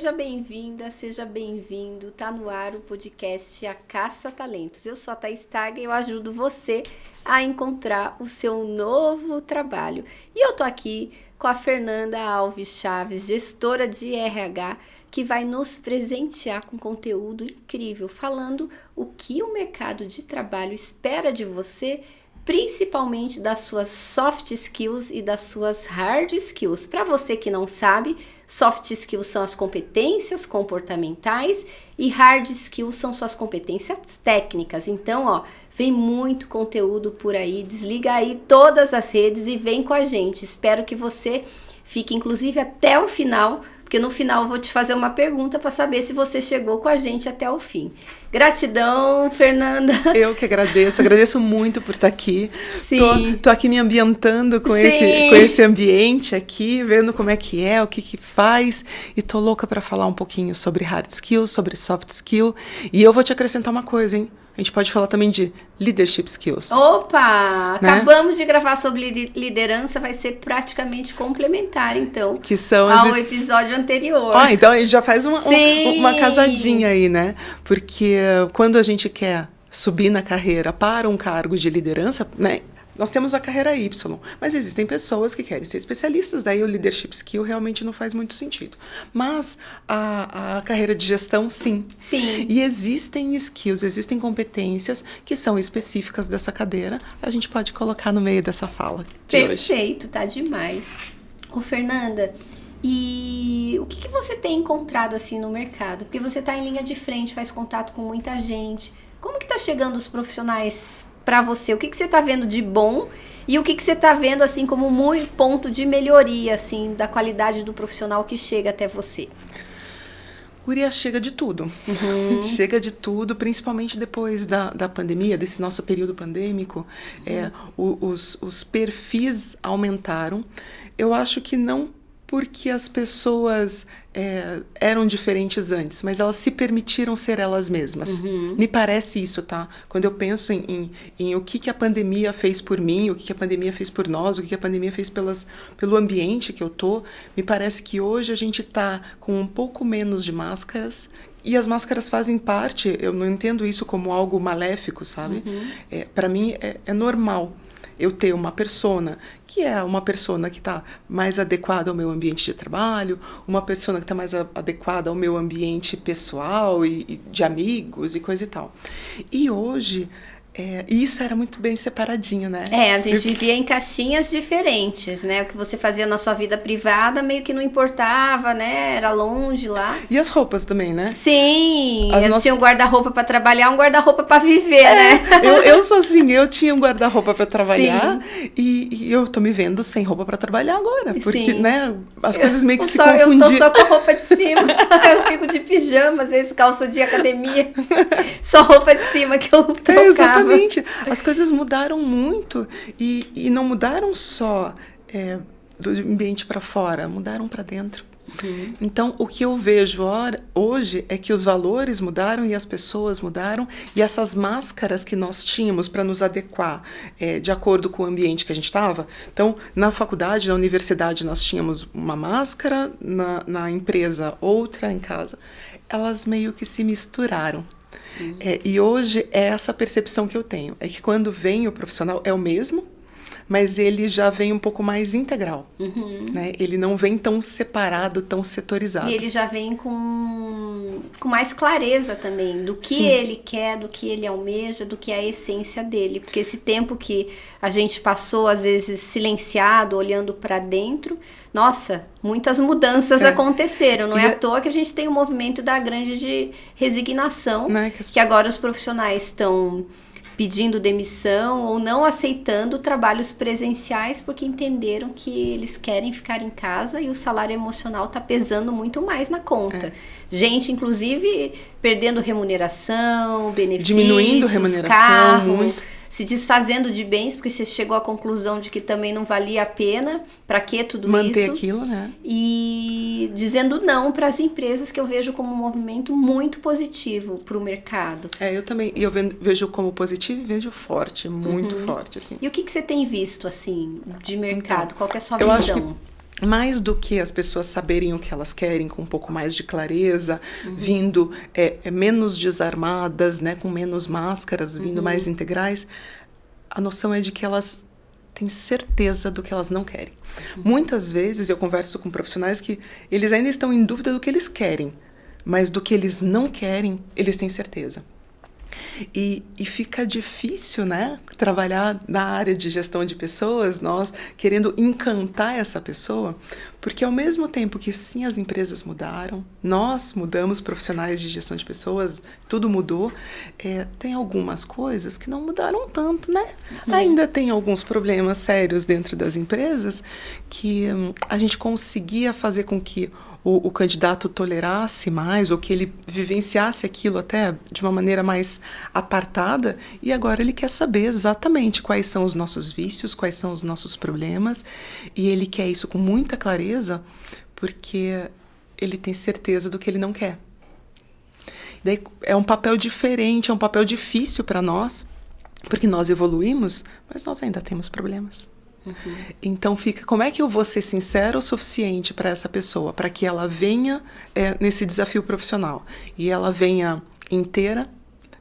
Seja bem-vinda, seja bem-vindo. Tá no ar o podcast A Caça Talentos. Eu sou a Thaís Targa e eu ajudo você a encontrar o seu novo trabalho. E eu tô aqui com a Fernanda Alves Chaves, gestora de RH, que vai nos presentear com conteúdo incrível, falando o que o mercado de trabalho espera de você, principalmente das suas soft skills e das suas hard skills. Para você que não sabe, soft skills são as competências comportamentais e hard skills são suas competências técnicas. Então, vem muito conteúdo por aí. Desliga aí todas as redes e vem com a gente. Espero que você fique, inclusive, até o final, porque no final eu vou te fazer uma pergunta para saber se você chegou com a gente até o fim. Gratidão, Fernanda. Eu que agradeço muito por estar aqui. Sim. Tô aqui me ambientando com esse ambiente aqui, vendo como é que é, o que faz, e tô louca para falar um pouquinho sobre hard skill, sobre soft skill, e eu vou te acrescentar uma coisa, hein? A gente pode falar também de leadership skills. Opa! Né? Acabamos de gravar sobre liderança, vai ser praticamente complementar, então, que são ao episódio anterior. Então a gente já faz uma casadinha aí, né? Porque quando a gente quer subir na carreira para um cargo de liderança, né? Nós temos a carreira Y, mas existem pessoas que querem ser especialistas, daí o leadership skill realmente não faz muito sentido. Mas a carreira de gestão, sim. Sim. E existem skills, existem competências que são específicas dessa cadeira, a gente pode colocar no meio dessa fala de hoje. Perfeito, tá demais. Ô, Fernanda, e o que você tem encontrado assim no mercado? Porque você tá em linha de frente, faz contato com muita gente. Como que tá chegando os profissionais para você? O que você tá vendo de bom e o que você tá vendo assim como muito ponto de melhoria assim da qualidade do profissional que chega até você? Guria, chega de tudo. Chega de tudo, principalmente depois da pandemia, desse nosso período pandêmico. Os perfis aumentaram. Eu acho que não porque as pessoas eram diferentes antes, mas elas se permitiram ser elas mesmas. Me parece isso, tá? Quando eu penso em o que a pandemia fez por mim, o que a pandemia fez por nós, o que a pandemia fez pelo ambiente que eu tô, me parece que hoje a gente tá com um pouco menos de máscaras, e as máscaras fazem parte, eu não entendo isso como algo maléfico, sabe? Para mim é normal eu ter uma persona que é uma persona que está mais adequada ao meu ambiente de trabalho, uma persona que está mais adequada ao meu ambiente pessoal e de amigos e coisa e tal. E hoje, isso era muito bem separadinho, né? A gente vivia em caixinhas diferentes, né? O que você fazia na sua vida privada meio que não importava, né? Era longe lá. E as roupas também, né? Sim, tinha um guarda-roupa para trabalhar, um guarda-roupa para viver, né? Eu sou assim, eu tinha um guarda-roupa para trabalhar e eu tô me vendo sem roupa para trabalhar agora, porque, né, as coisas meio que se confundiram. Eu tô só com a roupa de cima, eu fico de pijama, às vezes calça de academia, só roupa de cima que eu trocava. Exatamente, as coisas mudaram muito e não mudaram só do ambiente para fora, mudaram para dentro. Então, o que eu vejo hoje é que os valores mudaram e as pessoas mudaram, e essas máscaras que nós tínhamos para nos adequar de acordo com o ambiente que a gente estava. Então, na faculdade, na universidade, nós tínhamos uma máscara, na empresa outra, em casa. Elas meio que se misturaram. E hoje é essa percepção que eu tenho, é que quando vem o profissional é o mesmo, mas ele já vem um pouco mais integral, né? Ele não vem tão separado, tão setorizado. E ele já vem com mais clareza também do que ele quer, do que ele almeja, do que é a essência dele. Porque esse tempo que a gente passou, às vezes, silenciado, olhando para dentro, nossa, muitas mudanças aconteceram. Não é à toa que a gente tem o movimento da grande resignação, que agora os profissionais estão pedindo demissão ou não aceitando trabalhos presenciais porque entenderam que eles querem ficar em casa e o salário emocional está pesando muito mais na conta. Gente, inclusive, perdendo remuneração, benefícios, diminuindo remuneração, carro, muito. Se desfazendo de bens, porque você chegou à conclusão de que também não valia a pena, para que tudo manter isso? Aquilo, né? E dizendo não para as empresas, que eu vejo como um movimento muito positivo para o mercado. Eu também, eu vejo como positivo e vejo forte, muito forte, assim. E o que você tem visto, assim, de mercado? Então, qual que é a sua eu visão? Acho que mais do que as pessoas saberem o que elas querem com um pouco mais de clareza, vindo menos desarmadas, né, com menos máscaras, vindo mais integrais, a noção é de que elas têm certeza do que elas não querem. Muitas vezes eu converso com profissionais que eles ainda estão em dúvida do que eles querem, mas do que eles não querem, eles têm certeza. E fica difícil, né, trabalhar na área de gestão de pessoas, nós querendo encantar essa pessoa, porque ao mesmo tempo que sim, as empresas mudaram, nós mudamos, profissionais de gestão de pessoas, tudo mudou, tem algumas coisas que não mudaram tanto, né? Ainda tem alguns problemas sérios dentro das empresas que a gente conseguia fazer com que o candidato tolerasse mais, ou que ele vivenciasse aquilo até de uma maneira mais apartada, e agora ele quer saber exatamente quais são os nossos vícios, quais são os nossos problemas, e ele quer isso com muita clareza, porque ele tem certeza do que ele não quer. Daí é um papel diferente, é um papel difícil para nós, porque nós evoluímos, mas nós ainda temos problemas. Então fica, como é que eu vou ser sincera o suficiente para essa pessoa, para que ela venha nesse desafio profissional e ela venha inteira,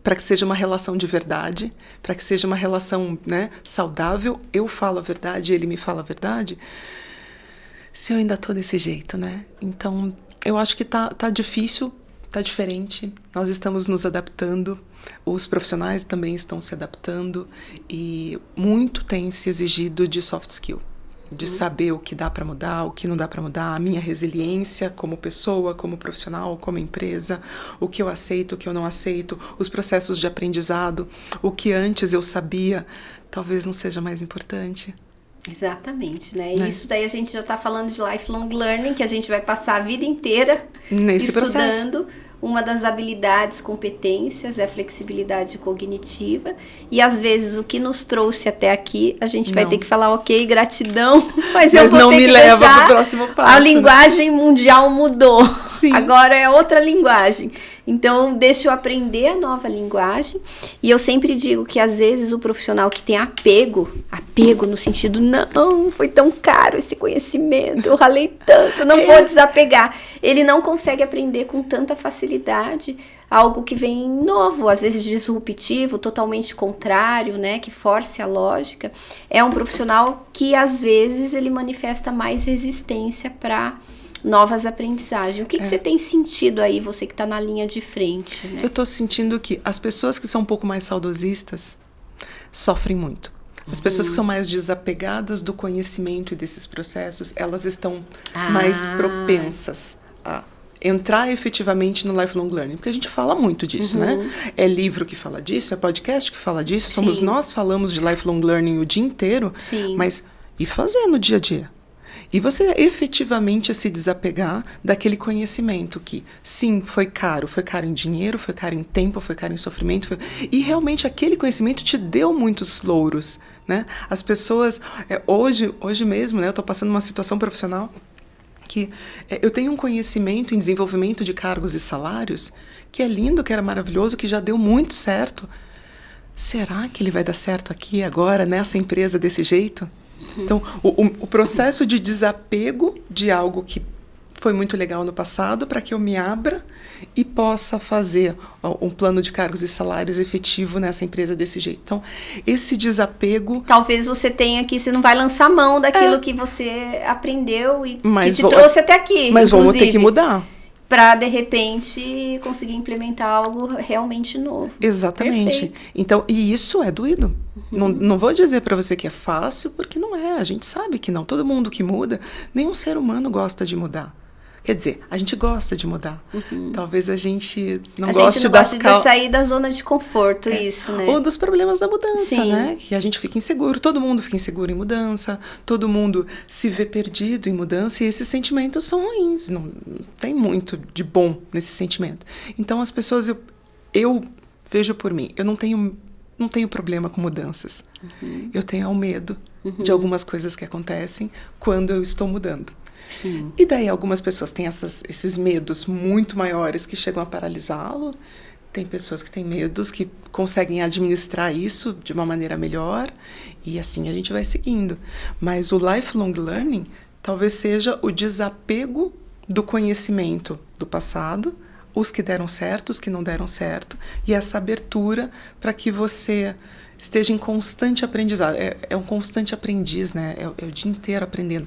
para que seja uma relação de verdade, para que seja uma relação, né, saudável, eu falo a verdade, ele me fala a verdade, se eu ainda tô desse jeito, né? Então eu acho que tá difícil, tá diferente, nós estamos nos adaptando, os profissionais também estão se adaptando e muito tem se exigido de soft skill, de saber o que dá para mudar, o que não dá para mudar, a minha resiliência como pessoa, como profissional, como empresa, o que eu aceito, o que eu não aceito, os processos de aprendizado, o que antes eu sabia, talvez não seja mais importante. Exatamente, né? Isso daí a gente já está falando de lifelong learning, que a gente vai passar a vida inteira nesse estudando. Processo. Uma das habilidades, competências é a flexibilidade cognitiva. E às vezes o que nos trouxe até aqui, a gente vai ter que falar, ok, gratidão, mas eu vou não ter me que leva deixar. Pro próximo passo, a linguagem mundial mudou. Sim. Agora é outra linguagem. Então, deixa eu aprender a nova linguagem. E eu sempre digo que, às vezes, o profissional que tem apego no sentido, não, foi tão caro esse conhecimento, eu ralei tanto, não vou desapegar. Ele não consegue aprender com tanta facilidade algo que vem novo, às vezes disruptivo, totalmente contrário, né, que force a lógica. É um profissional que, às vezes, ele manifesta mais resistência para novas aprendizagens. O que você tem sentido aí, você que está na linha de frente? Né? Eu estou sentindo que as pessoas que são um pouco mais saudosistas sofrem muito. As pessoas que são mais desapegadas do conhecimento e desses processos, elas estão mais propensas a entrar efetivamente no lifelong learning, porque a gente fala muito disso, né? É livro que fala disso, é podcast que fala disso, somos nós falamos de lifelong learning o dia inteiro, mas e fazer no dia a dia? E você efetivamente se desapegar daquele conhecimento que, sim, foi caro em dinheiro, foi caro em tempo, foi caro em sofrimento, e realmente aquele conhecimento te deu muitos louros, né? As pessoas, hoje mesmo, né, eu estou passando uma situação profissional que eu tenho um conhecimento em desenvolvimento de cargos e salários que é lindo, que era maravilhoso, que já deu muito certo. Será que ele vai dar certo aqui agora, nessa empresa, desse jeito? Então, o processo de desapego de algo que foi muito legal no passado, para que eu me abra e possa fazer um plano de cargos e salários efetivo nessa empresa desse jeito. Então, esse desapego... Talvez você tenha aqui, você não vai lançar mão daquilo que você aprendeu e que te trouxe até aqui. Mas vamos ter que mudar. Para, de repente, conseguir implementar algo realmente novo. Exatamente. Perfeito. Então, e isso é doído. Não vou dizer para você que é fácil, porque não é. A gente sabe que não. Todo mundo que muda, nenhum ser humano gosta de mudar. Quer dizer, a gente gosta de mudar. Talvez a gente não goste de sair da zona de conforto, isso, né? Ou dos problemas da mudança, Sim. né? Que a gente fica inseguro. Todo mundo fica inseguro em mudança. Todo mundo se vê perdido em mudança. E esses sentimentos são ruins. Não tem muito de bom nesse sentimento. Então, as pessoas... Eu vejo por mim. Eu não tenho problema com mudanças. Eu tenho o medo de algumas coisas que acontecem quando eu estou mudando. E daí algumas pessoas têm esses medos muito maiores que chegam a paralisá-lo. Tem pessoas que têm medos que conseguem administrar isso de uma maneira melhor. E assim a gente vai seguindo. Mas o lifelong learning talvez seja o desapego do conhecimento do passado, os que deram certo, os que não deram certo, e essa abertura para que você esteja em constante aprendizado. É um constante aprendiz, né? É o dia inteiro aprendendo.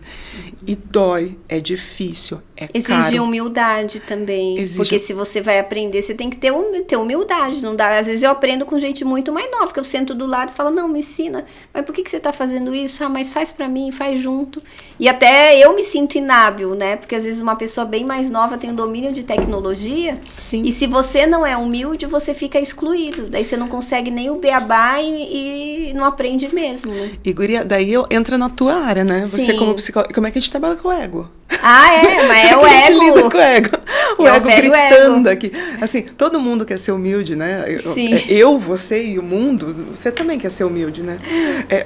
E dói, é difícil, é caro. Exige humildade também. Porque se você vai aprender, você tem que ter humildade. Não dá. Às vezes eu aprendo com gente muito mais nova, que eu sento do lado e falo, não, me ensina. Mas por que você tá fazendo isso? Ah, mas faz pra mim, faz junto. E até eu me sinto inábil, né? Porque às vezes uma pessoa bem mais nova tem um domínio de tecnologia. Sim. E se você não é humilde, você fica excluído. Daí você não consegue nem o beabá e não aprende mesmo, né? E, guria, daí entra na tua área, né? Você Sim. como psicóloga, como é que a gente trabalha com o ego? Ah, mas é o A gente ego. lida com o ego. O ego gritando ego. aqui. Assim, todo mundo quer ser humilde, né? Sim. Você e o mundo, você também quer ser humilde, né?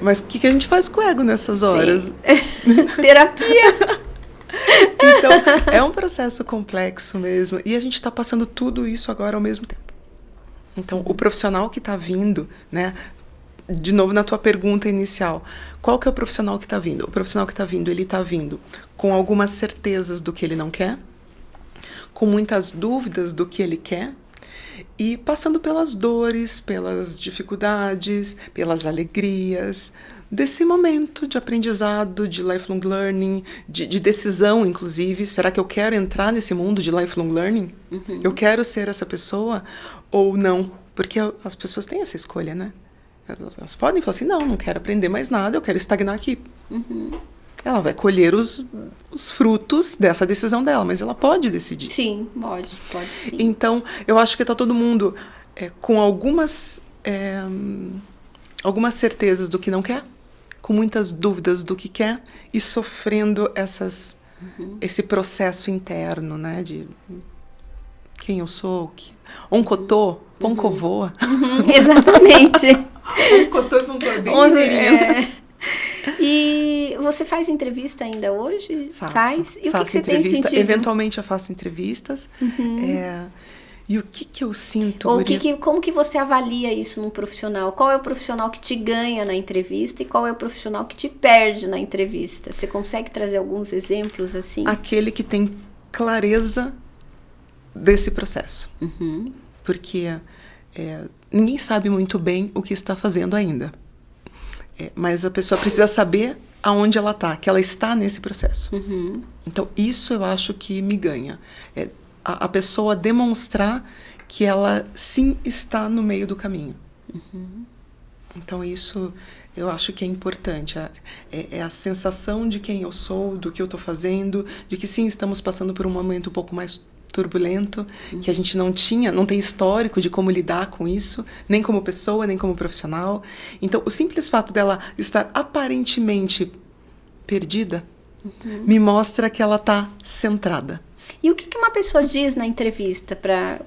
Mas o que a gente faz com o ego nessas horas? Terapia. Então, é um processo complexo mesmo. E a gente está passando tudo isso agora ao mesmo tempo. Então, o profissional que está vindo, né? De novo, na tua pergunta inicial, qual que é o profissional que está vindo? O profissional que está vindo, ele está vindo com algumas certezas do que ele não quer, com muitas dúvidas do que ele quer, e passando pelas dores, pelas dificuldades, pelas alegrias, desse momento de aprendizado, de lifelong learning, de decisão, inclusive. Será que eu quero entrar nesse mundo de lifelong learning? Uhum. Eu quero ser essa pessoa ou não? Porque as pessoas têm essa escolha, né? Elas podem falar assim, não quero aprender mais nada, eu quero estagnar aqui. Uhum. Ela vai colher os frutos dessa decisão dela, mas ela pode decidir. Sim, pode sim. Então, eu acho que está todo mundo com algumas certezas do que não quer, com muitas dúvidas do que quer e sofrendo esse processo interno, né, de quem eu sou, oncotô, poncovoa. Exatamente. Oncotô, poncovoa, bem mineirinho. E você faz entrevista ainda hoje? Faz. E o que você tem sentido? Eventualmente eu faço entrevistas. Uhum. E o que eu sinto? Ou como que você avalia isso num profissional? Qual é o profissional que te ganha na entrevista e qual é o profissional que te perde na entrevista? Você consegue trazer alguns exemplos assim? Aquele que tem clareza desse processo. Uhum. Porque ninguém sabe muito bem o que está fazendo ainda. Mas a pessoa precisa saber aonde ela está, que ela está nesse processo. Uhum. Então, isso eu acho que me ganha. A pessoa demonstrar que ela sim está no meio do caminho. Uhum. Então, isso eu acho que é importante. É a sensação de quem eu sou, do que eu estou fazendo, de que sim, estamos passando por um momento um pouco mais turbulento, que a gente não tem histórico de como lidar com isso, nem como pessoa, nem como profissional. Então, o simples fato dela estar aparentemente perdida me mostra que ela está centrada. E o que uma pessoa diz na entrevista?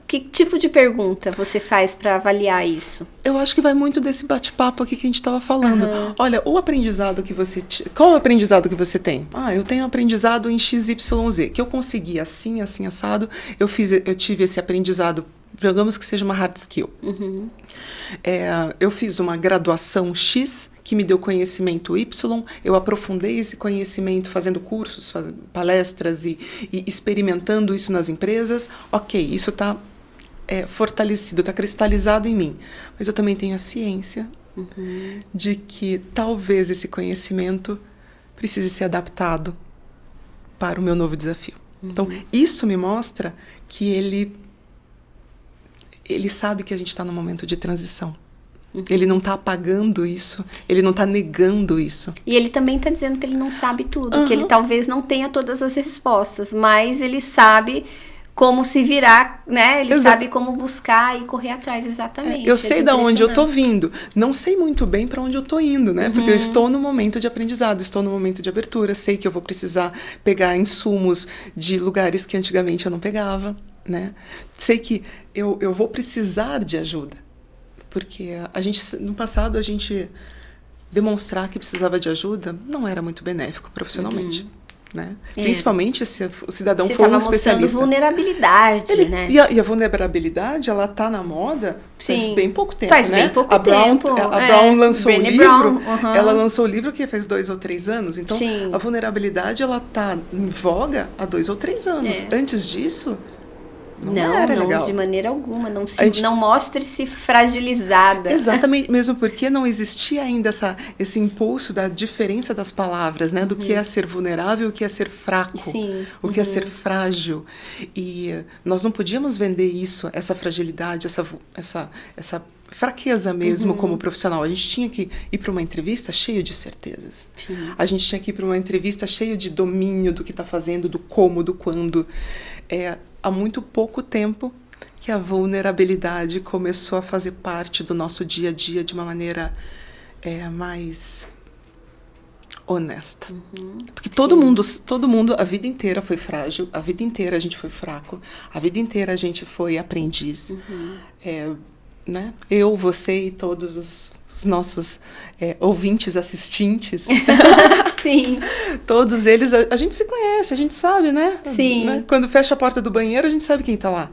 Que tipo de pergunta você faz para avaliar isso? Eu acho que vai muito desse bate-papo aqui que a gente estava falando. Uhum. Olha, qual o aprendizado que você tem? Eu tenho aprendizado em XYZ, que eu consegui assim, assado. Eu tive esse aprendizado, digamos que seja uma hard skill. Uhum. Eu fiz uma graduação X, que me deu conhecimento Y, eu aprofundei esse conhecimento fazendo cursos, palestras e experimentando isso nas empresas. Ok, isso está fortalecido, está cristalizado em mim. Mas eu também tenho a ciência de que talvez esse conhecimento precise ser adaptado para o meu novo desafio. Então, isso me mostra que ele sabe que a gente está num momento de transição. Ele não está apagando isso, ele não está negando isso. E ele também está dizendo que ele não sabe tudo, que ele talvez não tenha todas as respostas, mas ele sabe como se virar, né? Ele sabe como buscar e correr atrás, exatamente. Eu sei de onde eu estou vindo, não sei muito bem para onde eu estou indo, né? Porque eu estou no momento de aprendizado, estou no momento de abertura, sei que eu vou precisar pegar insumos de lugares que antigamente eu não pegava, né? Sei que eu vou precisar de ajuda. Porque no passado, a gente demonstrar que precisava de ajuda não era muito benéfico profissionalmente. né? Principalmente se o cidadão Você for um tava mostrando especialista. vulnerabilidade, né? E a vulnerabilidade, ela tá na moda faz bem pouco tempo, faz né? Bem pouco a Brown, tempo. A Brown lançou Brené um livro, Brown, ela lançou o livro que faz 2 ou 3 anos, então Sim. a vulnerabilidade, ela tá em voga há 2 ou 3 anos. Antes disso, não era legal. De maneira alguma, não mostre-se fragilizada. Exatamente, mesmo porque não existia ainda esse impulso da diferença das palavras, né? Do que é ser vulnerável, o que é ser fraco, o que é ser frágil. E nós não podíamos vender isso, essa fragilidade, essa fraqueza mesmo como profissional. A gente tinha que ir para uma entrevista cheio de certezas. A gente tinha que ir para uma entrevista cheio de domínio do que está fazendo, do como, do quando. Há muito pouco tempo que a vulnerabilidade começou a fazer parte do nosso dia a dia de uma maneira mais honesta. Porque todo mundo, a vida inteira foi frágil, a vida inteira a gente foi fraco, a vida inteira a gente foi aprendiz. Né? Eu, você e todos os nossos ouvintes, assistentes. Sim. Todos eles, a gente se conhece, a gente sabe, né? Sim. Né? Quando fecha a porta do banheiro, a gente sabe quem está lá.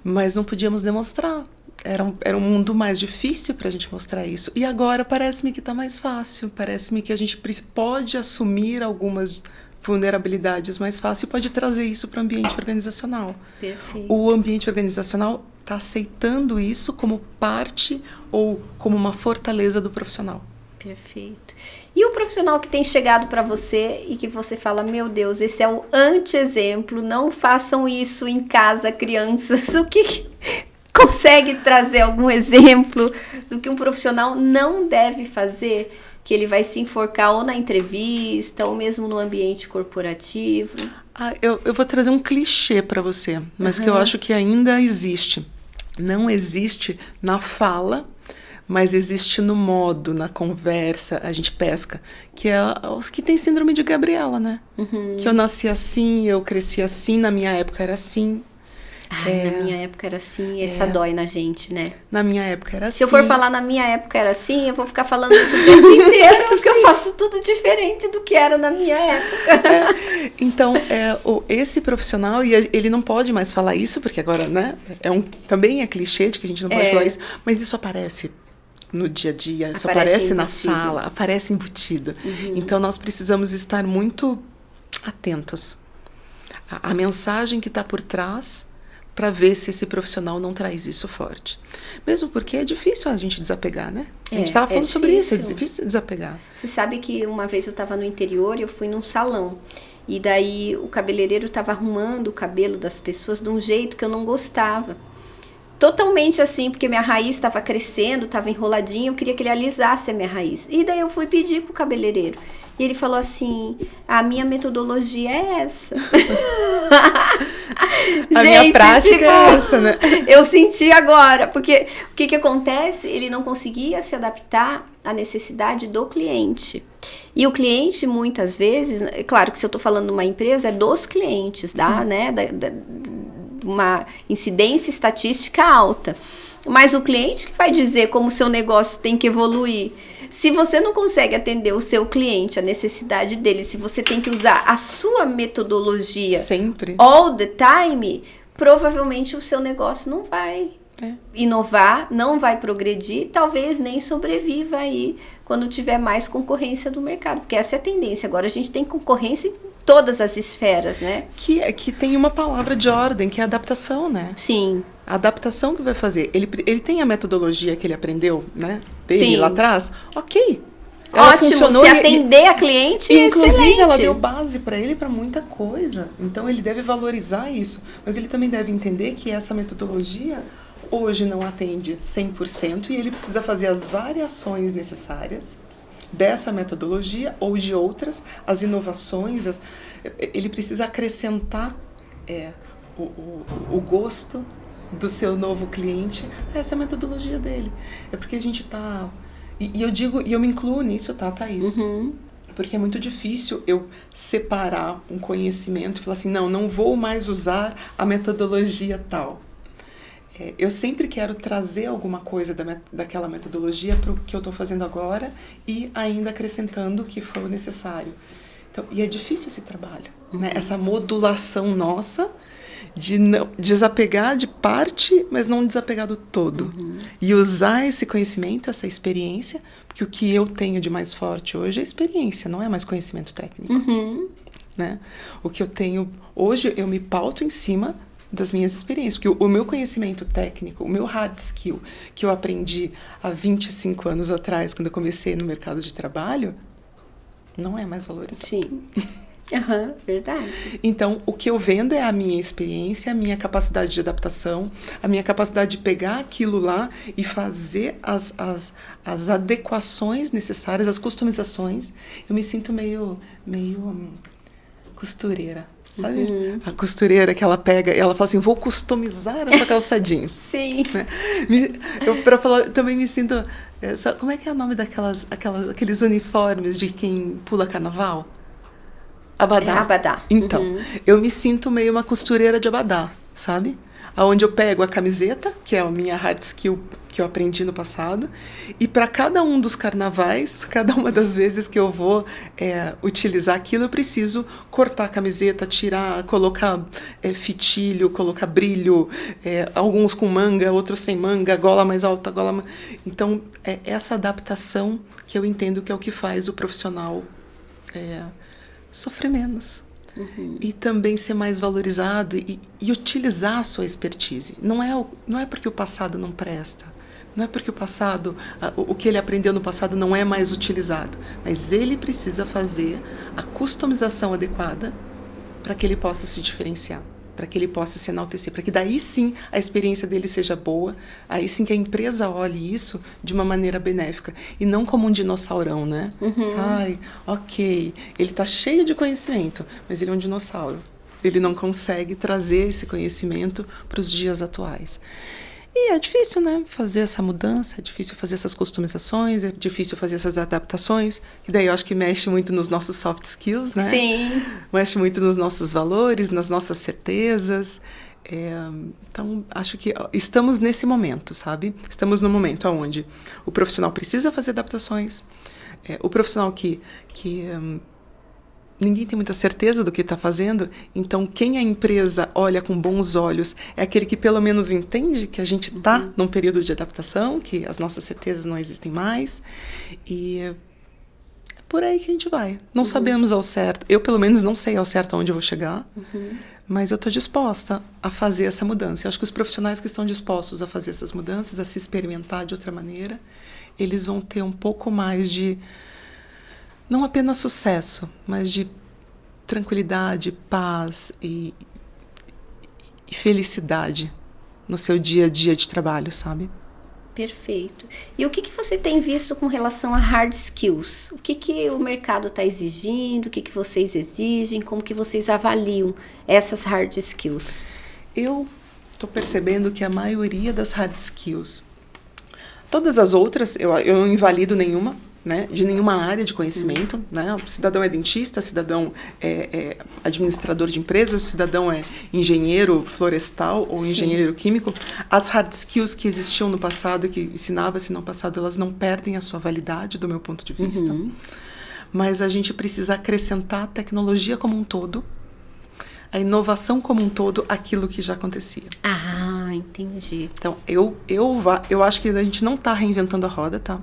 Mas não podíamos demonstrar. Era um mundo mais difícil para a gente mostrar isso. E agora parece-me que está mais fácil. Parece-me que a gente pode assumir algumas vulnerabilidades mais fácil e pode trazer isso para o ambiente organizacional. Perfeito. O ambiente organizacional está aceitando isso como parte ou como uma fortaleza do profissional. Perfeito. E o profissional que tem chegado para você e que você fala, meu Deus, esse é o anti-exemplo, não façam isso em casa, crianças. O que consegue trazer algum exemplo do que um profissional não deve fazer, que ele vai se enforcar ou na entrevista ou mesmo no ambiente corporativo? Eu vou trazer um clichê para você, mas que eu acho que ainda existe. Não existe na fala, mas existe no modo, na conversa, a gente pesca, que é os que têm síndrome de Gabriela, né? Que eu nasci assim, eu cresci assim, na minha época era assim. Na minha época era assim, essa dói na gente, né? Na minha época era assim. Se eu for falar na minha época era assim, eu vou ficar falando isso o tempo inteiro, porque eu faço tudo diferente do que era na minha época. Então, esse profissional, e ele não pode mais falar isso, porque agora, né, também é clichê de que a gente não pode falar isso, mas isso aparece no dia a dia, isso aparece na fala, aparece embutido. Então, nós precisamos estar muito atentos à mensagem que está por trás, para ver se esse profissional não traz isso forte. Mesmo porque é difícil a gente desapegar, né? A gente estava falando sobre isso, é difícil desapegar. Você sabe que uma vez eu estava no interior e eu fui num salão. E daí o cabeleireiro estava arrumando o cabelo das pessoas de um jeito que eu não gostava. Totalmente assim, porque minha raiz estava crescendo, estava enroladinha, eu queria que ele alisasse a minha raiz. E daí eu fui pedir pro cabeleireiro. E ele falou assim, a minha metodologia é essa. Minha prática é essa, né? Eu senti agora, porque o que acontece? Ele não conseguia se adaptar à necessidade do cliente. E o cliente, muitas vezes, claro que se eu estou falando de uma empresa, é dos clientes, né? Uma incidência estatística alta. Mas o cliente que vai dizer como o seu negócio tem que evoluir. Se você não consegue atender o seu cliente, a necessidade dele, se você tem que usar a sua metodologia sempre, all the time, provavelmente o seu negócio não vai inovar, não vai progredir, talvez nem sobreviva aí quando tiver mais concorrência do mercado, porque essa é a tendência. Agora a gente tem concorrência em todas as esferas, né? Que tem uma palavra de ordem, que é adaptação, né? Sim. A adaptação que vai fazer. Ele tem a metodologia que ele aprendeu, né? Dele lá atrás. Ok. Ela ótimo, funcionou se atender a cliente, inclusive, excelente. Ela deu base para ele para muita coisa. Então, ele deve valorizar isso. Mas ele também deve entender que essa metodologia hoje não atende 100% e ele precisa fazer as variações necessárias dessa metodologia ou de outras, as inovações. Ele precisa acrescentar o gosto do seu novo cliente a essa metodologia dele. É porque a gente tá... E eu digo, e eu me incluo nisso, tá, Thaís? Porque é muito difícil eu separar um conhecimento e falar assim, não vou mais usar a metodologia tal. Eu sempre quero trazer alguma coisa daquela metodologia para o que eu estou fazendo agora e ainda acrescentando o que for necessário. Então, e é difícil esse trabalho, né? Essa modulação nossa de não desapegar de parte, mas não desapegar do todo. E usar esse conhecimento, essa experiência, porque o que eu tenho de mais forte hoje é experiência, não é mais conhecimento técnico. Né? O que eu tenho hoje, eu me pauto em cima das minhas experiências, porque o meu conhecimento técnico, o meu hard skill, que eu aprendi há 25 anos atrás, quando eu comecei no mercado de trabalho, não é mais valorizado. Sim. Verdade. Então, o que eu vendo é a minha experiência, a minha capacidade de adaptação, a minha capacidade de pegar aquilo lá e fazer as adequações necessárias, as customizações. Eu me sinto meio costureira, sabe? A costureira que ela pega e ela fala assim, vou customizar essa calça jeans. Sim. Né? Pra falar, eu também me sinto... Sabe, como é que é o nome aqueles uniformes de quem pula carnaval? Abadá. É abadá. Então, eu me sinto meio uma costureira de abadá, sabe? Onde eu pego a camiseta, que é a minha hard skill que eu aprendi no passado, e para cada um dos carnavais, cada uma das vezes que eu vou utilizar aquilo, eu preciso cortar a camiseta, tirar, colocar fitilho, colocar brilho, alguns com manga, outros sem manga, gola mais alta, gola... Então, é essa adaptação que eu entendo que é o que faz o profissional sofrer menos. E também ser mais valorizado e utilizar a sua expertise. Não é porque o passado não presta, não é porque o passado, o que ele aprendeu no passado não é mais utilizado, mas ele precisa fazer a customização adequada para que ele possa se diferenciar, para que ele possa se enaltecer, para que daí sim a experiência dele seja boa, aí sim que a empresa olhe isso de uma maneira benéfica, e não como um dinossaurão, né? Ai, ok, ele está cheio de conhecimento, mas ele é um dinossauro. Ele não consegue trazer esse conhecimento para os dias atuais. E é difícil, né? Fazer essa mudança, é difícil fazer essas customizações, é difícil fazer essas adaptações, que daí eu acho que mexe muito nos nossos soft skills, né? Sim. Mexe muito nos nossos valores, nas nossas certezas. Então, acho que estamos nesse momento, sabe? Estamos no momento onde o profissional precisa fazer adaptações, o profissional que ninguém tem muita certeza do que está fazendo, então quem a empresa olha com bons olhos é aquele que pelo menos entende que a gente está num período de adaptação, que as nossas certezas não existem mais, e é por aí que a gente vai. Não sabemos ao certo, eu pelo menos não sei ao certo aonde eu vou chegar, mas eu estou disposta a fazer essa mudança. Eu acho que os profissionais que estão dispostos a fazer essas mudanças, a se experimentar de outra maneira, eles vão ter um pouco mais de não apenas sucesso, mas de tranquilidade, paz e felicidade no seu dia a dia de trabalho, sabe? Perfeito. E o que você tem visto com relação a hard skills? O que o mercado está exigindo? O que vocês exigem? Como que vocês avaliam essas hard skills? Eu estou percebendo que a maioria das hard skills, todas as outras, eu não invalido nenhuma, né, de nenhuma área de conhecimento, né? O cidadão é dentista, o cidadão é administrador de empresas, o cidadão é engenheiro florestal ou engenheiro químico. As hard skills que existiam no passado, que ensinava-se no passado, elas não perdem a sua validade, do meu ponto de vista. Mas a gente precisa acrescentar a tecnologia como um todo, a inovação como um todo, aquilo que já acontecia. Ah, entendi. Então, eu acho que a gente não está reinventando a roda, tá?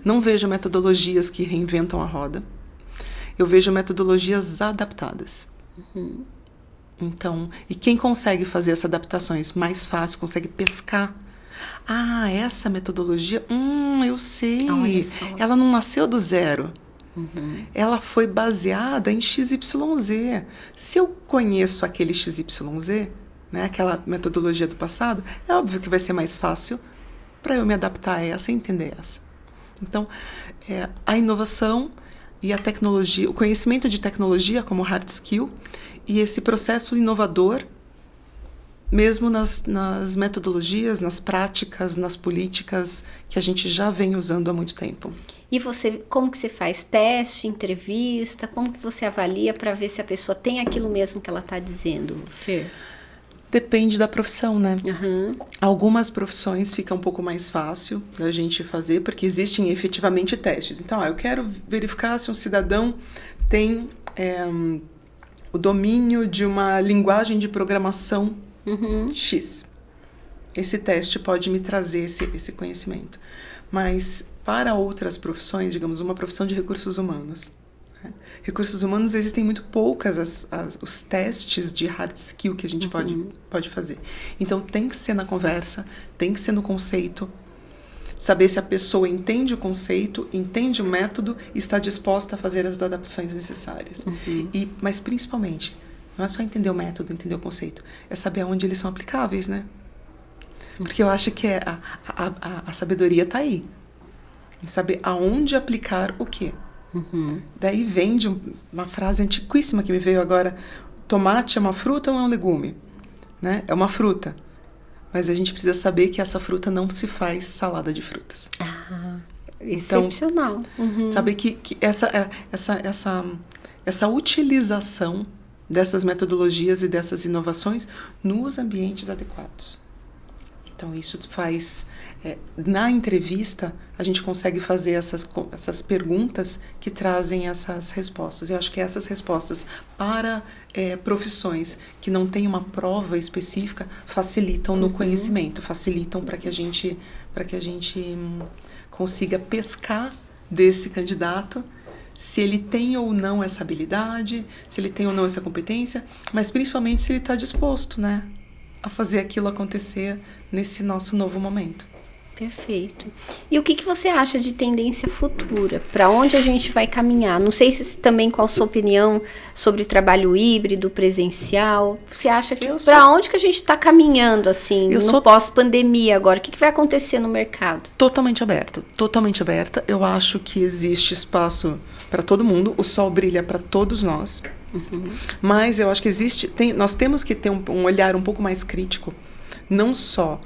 Não vejo metodologias que reinventam a roda. Eu vejo metodologias adaptadas. Então, e quem consegue fazer essas adaptações mais fácil, consegue pescar. Ah, essa metodologia, eu sei. Ela não nasceu do zero. Ela foi baseada em XYZ. Se eu conheço aquele XYZ, né, aquela metodologia do passado, é óbvio que vai ser mais fácil para eu me adaptar a essa e entender essa. Então, a inovação e a tecnologia, o conhecimento de tecnologia como hard skill e esse processo inovador, mesmo nas metodologias, nas práticas, nas políticas que a gente já vem usando há muito tempo. E você, como que você faz teste, entrevista? Como que você avalia para ver se a pessoa tem aquilo mesmo que ela está dizendo, Fer? Depende da profissão, né? Algumas profissões fica um pouco mais fácil da gente fazer, porque existem efetivamente testes. Então, eu quero verificar se um cidadão tem o domínio de uma linguagem de programação X. Esse teste pode me trazer esse conhecimento. Mas para outras profissões, digamos, uma profissão de recursos humanos, né? Recursos humanos, existem muito poucas os testes de hard skill que a gente pode fazer. Então tem que ser na conversa, tem que ser no conceito, saber se a pessoa entende o conceito, entende o método e está disposta a fazer as adaptações necessárias. Mas principalmente, não é só entender o método, entender o conceito, é saber aonde eles são aplicáveis, né? Porque eu acho que a sabedoria está aí. Saber aonde aplicar o quê. Daí vem de uma frase antiquíssima que me veio agora: tomate é uma fruta ou é um legume? Né? É uma fruta. Mas a gente precisa saber que essa fruta não se faz salada de frutas. Excepcional. Então, saber que essa utilização dessas metodologias e dessas inovações nos ambientes adequados. Então, isso faz... na entrevista, a gente consegue fazer essas perguntas que trazem essas respostas. Eu acho que essas respostas para profissões que não têm uma prova específica facilitam no conhecimento, facilitam para que a gente consiga pescar desse candidato se ele tem ou não essa habilidade, se ele tem ou não essa competência, mas principalmente se ele está disposto, né, a fazer aquilo acontecer nesse nosso novo momento. Perfeito. E o que você acha de tendência futura? Para onde a gente vai caminhar? Não sei se também qual a sua opinião sobre trabalho híbrido, presencial. Você acha que para onde que a gente está caminhando assim no pós-pandemia agora? O que vai acontecer no mercado? Totalmente aberta, totalmente aberta. Eu acho que existe espaço para todo mundo. O sol brilha para todos nós. Mas eu acho que nós temos que ter um olhar um pouco mais crítico, não só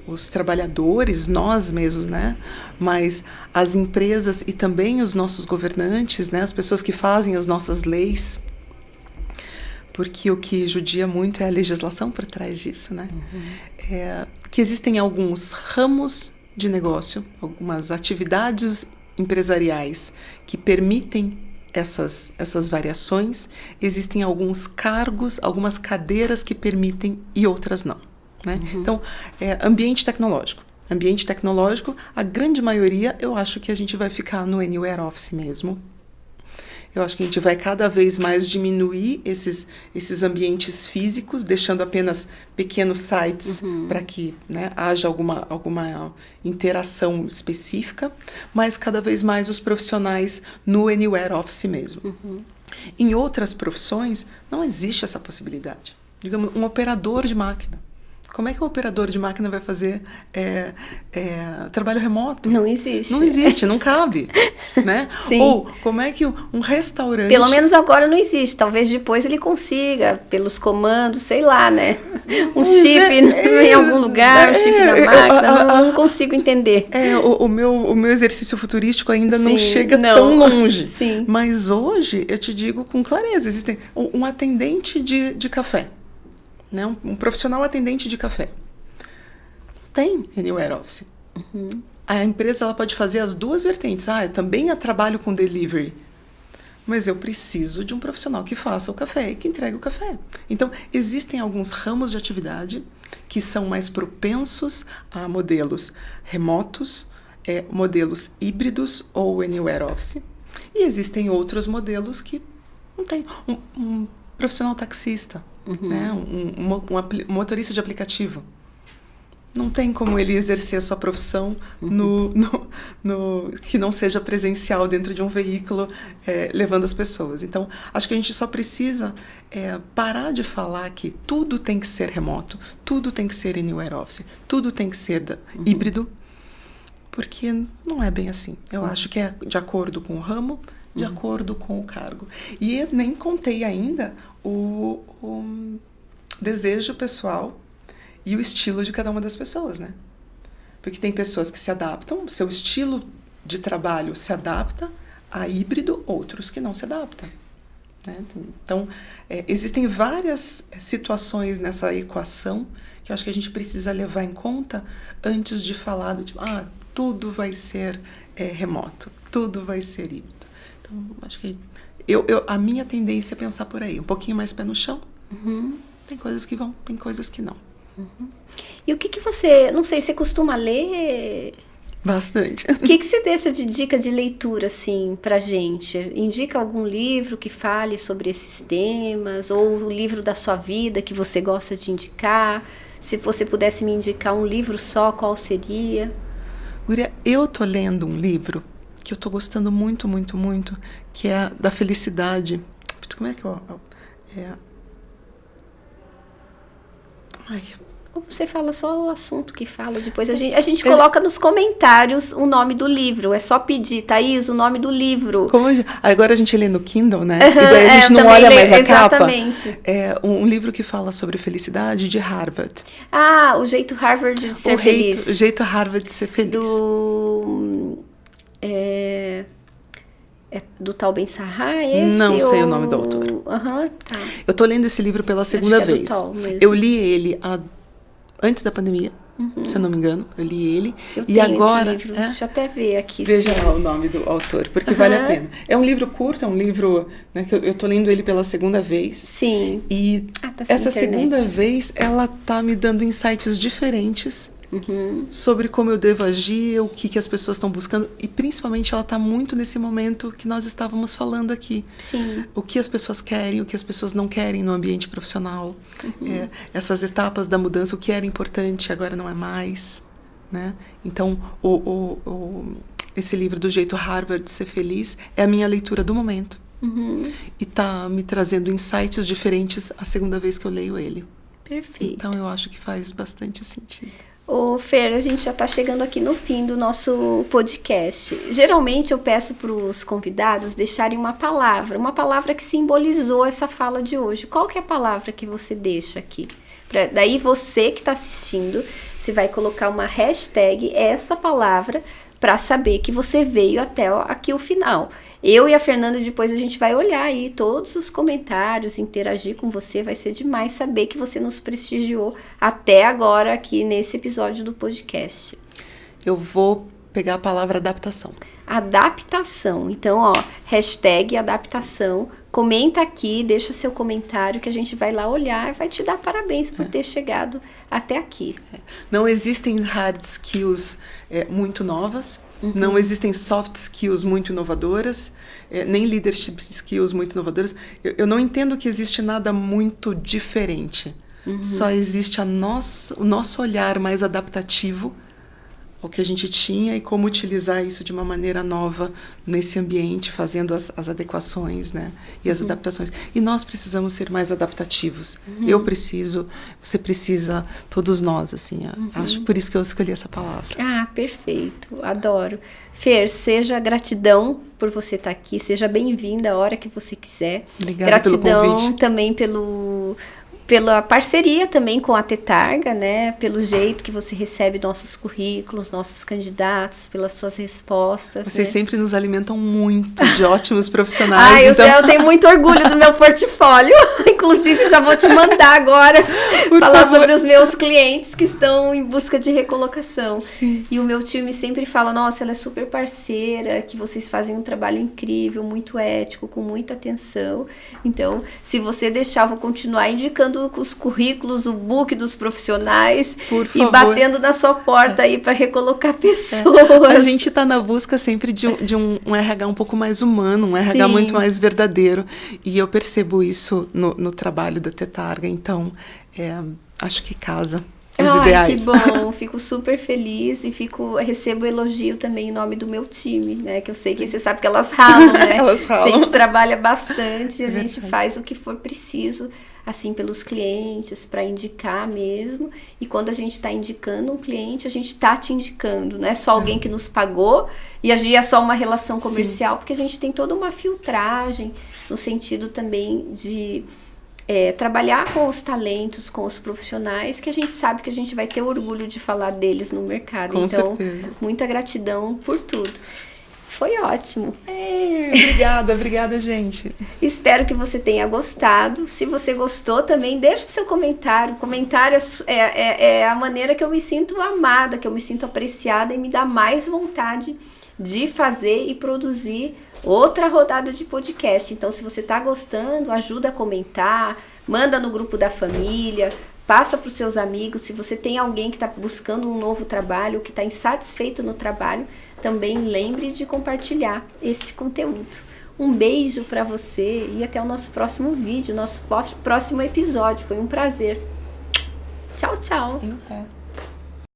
os trabalhadores, nós mesmos, né? Mas as empresas e também os nossos governantes, né? As pessoas que fazem as nossas leis, porque o que judia muito é a legislação por trás disso, né? Que existem alguns ramos de negócio, algumas atividades empresariais que permitem essas variações. Existem alguns cargos, algumas cadeiras que permitem e outras não. Né? Então, ambiente tecnológico. Ambiente tecnológico, a grande maioria, eu acho que a gente vai ficar no Anywhere Office mesmo. Eu acho que a gente vai cada vez mais diminuir esses ambientes físicos, deixando apenas pequenos sites para que, né, haja alguma interação específica, mas cada vez mais os profissionais no Anywhere Office mesmo. Em outras profissões, não existe essa possibilidade. Digamos, um operador de máquina. Como é que o operador de máquina vai fazer trabalho remoto? Não existe. Não existe, não cabe. Né? Sim. Ou como é que um restaurante... Pelo menos agora não existe. Talvez depois ele consiga, pelos comandos, sei lá, né? Um chip em algum lugar, um chip na máquina. Não consigo entender. O meu exercício futurístico ainda não chega não. tão longe. Sim. Mas hoje, eu te digo com clareza, existem um atendente de café. Né? Um profissional atendente de café. Tem Anywhere Office. A empresa ela pode fazer as duas vertentes. Eu também trabalho com delivery. Mas eu preciso de um profissional que faça o café e que entregue o café. Então, existem alguns ramos de atividade que são mais propensos a modelos remotos, modelos híbridos ou Anywhere Office. E existem outros modelos que não tem. Um profissional taxista. Né? Um motorista de aplicativo. Não tem como ele exercer a sua profissão que não seja presencial dentro de um veículo levando as pessoas. Então, acho que a gente só precisa parar de falar que tudo tem que ser remoto, tudo tem que ser Anywhere Office, tudo tem que ser híbrido, porque não é bem assim. Eu acho que é de acordo com o ramo, de acordo com o cargo. E nem contei ainda o desejo pessoal e o estilo de cada uma das pessoas, né? Porque tem pessoas que se adaptam, seu estilo de trabalho se adapta a híbrido, outros que não se adaptam. Né? Então, existem várias situações nessa equação que eu acho que a gente precisa levar em conta antes de falar do tipo, tudo vai ser remoto, tudo vai ser híbrido. Então, acho que A minha tendência é pensar por aí, um pouquinho mais pé no chão. Uhum. Tem coisas que vão, tem coisas que não. Uhum. E o que você, não sei, você costuma ler? Bastante. O que você deixa de dica de leitura, assim, pra gente? Indica algum livro que fale sobre esses temas? Ou o livro da sua vida que você gosta de indicar? Se você pudesse me indicar um livro só, qual seria? Guria, eu tô lendo um livro que eu tô gostando muito, muito, muito, que é da felicidade. Como é que Ai... Ou você fala só o assunto que fala, depois a gente coloca nos comentários o nome do livro. É só pedir, Thaís, o nome do livro. Agora a gente lê no Kindle, né? E daí a gente não olha mais a exatamente. Capa. É um livro que fala sobre felicidade de Harvard. Ah, o jeito Harvard de ser feliz. O jeito Harvard de ser feliz. Do Tal Ben-Shahar, esse? Não sei o nome do autor. Tá. Eu tô lendo esse livro pela segunda vez. Eu li ele antes da pandemia, se eu não me engano. Eu li ele. Eu tenho agora, esse livro. Deixa eu até ver aqui. Veja lá o nome do autor, porque vale a pena. É um livro curto, é um livro, né, que eu tô lendo ele pela segunda vez. Sim. E essa segunda vez, ela tá me dando insights diferentes sobre como eu devo agir, o que as pessoas estão buscando. E principalmente ela tá muito nesse momento que nós estávamos falando aqui. Sim. O que as pessoas querem, o que as pessoas não querem no ambiente profissional. Essas etapas da mudança, o que era importante agora não é mais. Né? Então, esse livro do jeito Harvard de ser feliz é a minha leitura do momento. E tá me trazendo insights diferentes a segunda vez que eu leio ele. Perfeito. Então eu acho que faz bastante sentido. Ô, Fer, a gente já está chegando aqui no fim do nosso podcast. Geralmente eu peço para os convidados deixarem uma palavra que simbolizou essa fala de hoje. Qual que é a palavra que você deixa aqui? Daí você que está assistindo, você vai colocar uma hashtag, essa palavra, para saber que você veio até aqui o final. Eu e a Fernanda, depois a gente vai olhar aí todos os comentários, interagir com você. Vai ser demais saber que você nos prestigiou até agora aqui nesse episódio do podcast. Eu vou pegar a palavra adaptação. Adaptação. Então, hashtag adaptação. Comenta aqui, deixa seu comentário que a gente vai lá olhar e vai te dar parabéns por ter chegado até aqui. Não existem hard skills muito novas, não existem soft skills muito inovadoras, nem leadership skills muito inovadoras. Eu não entendo que existe nada muito diferente. Só existe o nosso olhar mais adaptativo ao que a gente tinha e como utilizar isso de uma maneira nova nesse ambiente, fazendo as adequações, né? E as adaptações. E nós precisamos ser mais adaptativos. Eu preciso, você precisa, todos nós, assim. Acho por isso que eu escolhi essa palavra. Ah, perfeito. Adoro. Fer, seja gratidão por você estar aqui. Seja bem-vinda a hora que você quiser. Obrigada gratidão pelo convite. Também pela parceria também com a Tetarga, né? Pelo jeito que você recebe nossos currículos, nossos candidatos, pelas suas respostas. Vocês né? sempre nos alimentam muito de ótimos profissionais. Eu tenho muito orgulho do meu portfólio. Inclusive, já vou te mandar agora falar sobre os meus clientes que estão em busca de recolocação. Sim. E o meu time sempre fala, nossa, ela é super parceira, que vocês fazem um trabalho incrível, muito ético, com muita atenção. Então, se você deixar, eu vou continuar indicando os currículos, o book dos profissionais e batendo na sua porta aí para recolocar pessoas. A gente está na busca sempre de um RH um pouco mais humano, um RH muito mais verdadeiro. E eu percebo isso no trabalho da Tetarga. Então, acho que casa. Os ideais. Que bom, fico super feliz e recebo elogio também em nome do meu time, né? Que eu sei que você sabe que elas ralam, né? Elas ralam. A gente trabalha bastante, a gente faz o que for preciso, assim, pelos clientes, para indicar mesmo. E quando a gente está indicando um cliente, a gente está te indicando, não é só alguém que nos pagou e é só uma relação comercial, porque a gente tem toda uma filtragem no sentido também de trabalhar com os talentos, com os profissionais, que a gente sabe que a gente vai ter orgulho de falar deles no mercado. Com então, certeza. Muita gratidão por tudo. Foi ótimo. Obrigada, gente. Espero que você tenha gostado. Se você gostou também, deixa seu comentário. O comentário é a maneira que eu me sinto amada, que eu me sinto apreciada e me dá mais vontade de fazer e produzir outra rodada de podcast. Então, se você está gostando, ajuda a comentar, manda no grupo da família, passa para os seus amigos. Se você tem alguém que está buscando um novo trabalho, que está insatisfeito no trabalho, também lembre de compartilhar esse conteúdo. Um beijo para você e até o nosso próximo vídeo, nosso próximo episódio. Foi um prazer. Tchau, tchau.